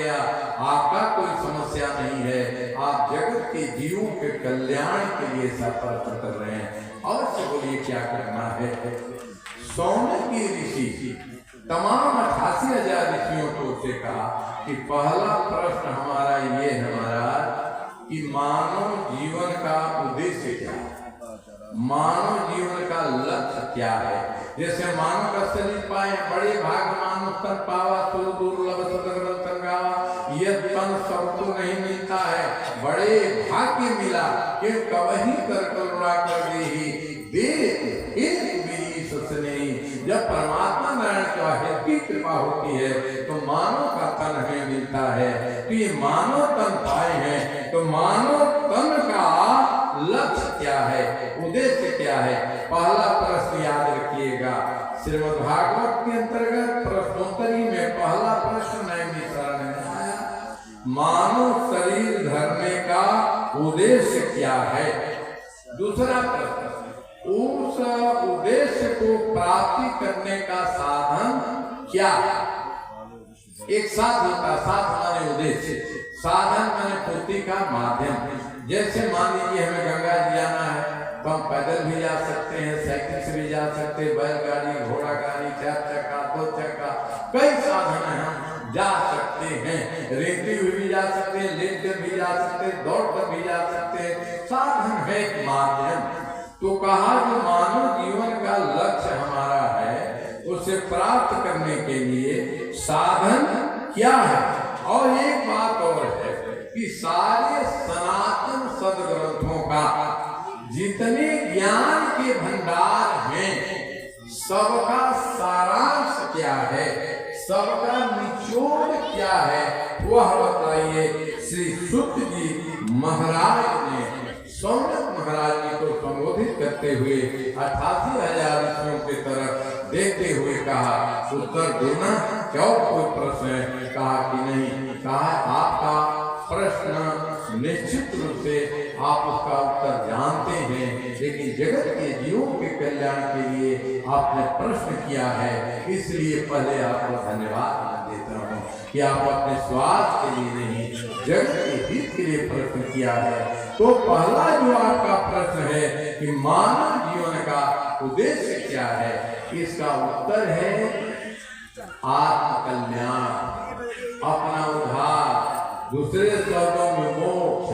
गया, आपका कोई समस्या नहीं है, आप जगत के जीवों के कल्याण के लिए सफर कर रहे हैं। और से बोलिए क्या करना है। सौनकी ऋषि तमाम 88,000 ऋषियों को उससे कहा कि पहला प्रश्न हमारा ये है महाराज कि मानव जीवन का उद्देश्य क्या है, मानव जीवन का लक्ष्य क्या है। जैसे मानव का शरीर पाए, बड़े भाग मानव तन पावा तो दुर्लभ सदग्रंथ यह तन सबको नहीं मिलता है, बड़े भाग्य मिला कि कवही कर करुणा कर दे। जब परमात्मा नारायण की कृपा होती है तो मानव का तन हमें मिलता है। तो ये मानव तन पाए हैं, तो मानव तन का लक्ष्य क्या है, उद्देश्य क्या है। पहला प्रश्न याद रखिएगा, श्रीमद् भागवत के अंतर्गत प्रश्नोत्तरी में पहला प्रश्न नैमिषारण्य में आया, मानव शरीर धरने का उद्देश्य क्या है। दूसरा प्रश्न, उस उद्देश्य को प्राप्ति करने का साधन क्या। एक साथ होता, साथ माने उद्देश्य, साधन माने पूर्ति का माध्यम। जैसे मान लीजिए हमें गंगा जी जाना है तो हम पैदल भी जा सकते हैं, साइकिल से भी जा सकते हैं, बैलगाड़ी, घोड़ा गाड़ी, 4 चक्का, 2 चक्का, कई साधन हैं, हम जा सकते हैं। रेलते हुए भी जा सकते हैं, लेट कर भी जा सकते हैं, दौड़ कर भी जा सकते हैं, साधन है एक माध्यम। तो कहा जो मानव जीवन का लक्ष्य हमारा है उसे प्राप्त करने के लिए साधन क्या है। और एक बात और है कि सारे सनातन सदग्रंथों का जितने ज्ञान के भंडार हैं सबका सारांश क्या है, सबका निचोड़ क्या है, वह बताइए। श्री सूत जी महाराज ने सौनक महाराज जी को संबोधित करते हुए 88,000 ऋषियों की तरफ देखते हुए कहा, उत्तर देना क्या कोई प्रश्न है। कहा कि नहीं। कहा आपका प्रश्न निश्चित रूप से आप उसका उत्तर जानते हैं, लेकिन जगत के जीवों के कल्याण के लिए आपने प्रश्न किया है, इसलिए पहले आपको धन्यवाद देता हूँ कि आप अपने स्वार्थ के लिए नहीं, जगत के हित के लिए प्रश्न किया है। तो पहला जो आपका प्रश्न है कि मानव जीवन का उद्देश्य क्या है, इसका उत्तर है आत्मकल्याण, अपना उद्धार, दूसरे शब्दों में मोक्ष,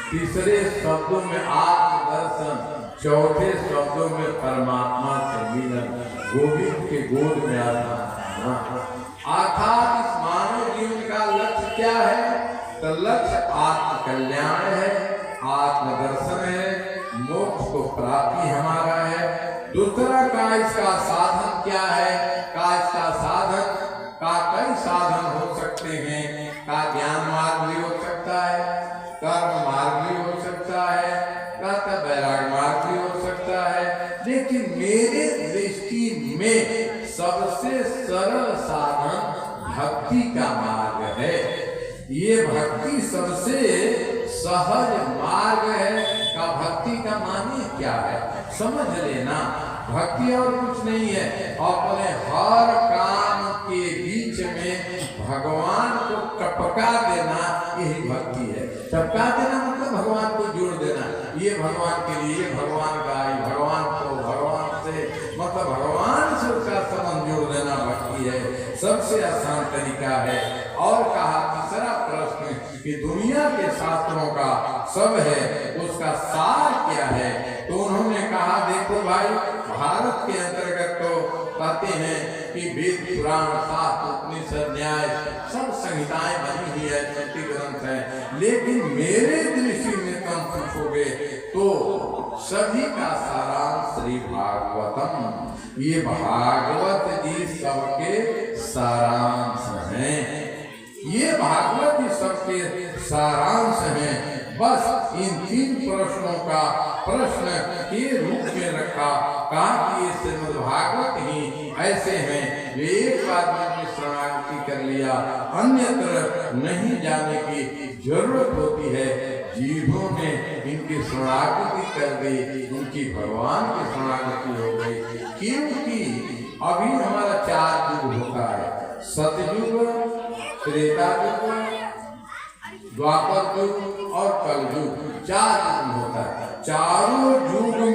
तीसरे शब्दों में आत्मदर्शन, चौथे शब्दों में परमात्मा से मिलन, गोविंद के गोद में आना। अर्थात इस मानव जीवन का लक्ष्य क्या है, तो लक्ष्य आत्मकल्याण है, आत्मदर्शन है, मोक्ष को प्राप्ति हमारा है। दूसरा का इसका साधन क्या है, का इसका साधन का कई साधन हो सकते हैं, का ज्ञान मार्ग भी हो सकता है, कर्म मार्ग भी हो सकता है, का वैराग्य मार्ग भी हो सकता है, लेकिन मेरे दृष्टि में सबसे सरल साधन भक्ति का मार्ग है। ये भक्ति सबसे सहज मार्ग है। का भक्ति का माने क्या है समझ लेना। भक्ति और कुछ नहीं है, अपने हर काम के बीच में भगवान को टपका देना, यही भक्ति है। टपका देना मतलब भगवान को जोड़ देना, ये भगवान के लिए, भगवान का, भगवान को भगवान से, मतलब भगवान से उसका संबंध जोड़ देना भक्ति है, सबसे आसान तरीका है। और कहा तीसरा प्रश्न कि दुनिया के शास्त्रों का सब है, उसका सार क्या है। तो उन्होंने कहा देखो भाई, भारत के अंतर्गत तो कहते हैं कि वेद पुराण शास्त्र उपनिषद न्याय सब संहिताएं बनी हुई है, स्मृति ग्रंथ है, लेकिन मेरे दृष्टि में तुम पूछोगे तो सभी का सारांश श्री भागवतम, ये भागवत जी सबके सारांश हैं। ये भागवत जी सबके सारांश हैं। बस इन 3 प्रश्नों का प्रश्न के रूप में रखा, कहा कि ये श्रीमद् भागवत ही ऐसे हैं वे एक बार में शरणागति कर लिया, अन्यत्र नहीं जाने की जरूरत होती है। जीवों ने इनकी शरणागति कर दी, उनकी भगवान की शरणागति हो गई, क्योंकि अभी हमारा 4 युग होता है, सतयुग, त्रेता युग, द्वापर युग और कलयुग, 4 युग होता है। चारों युग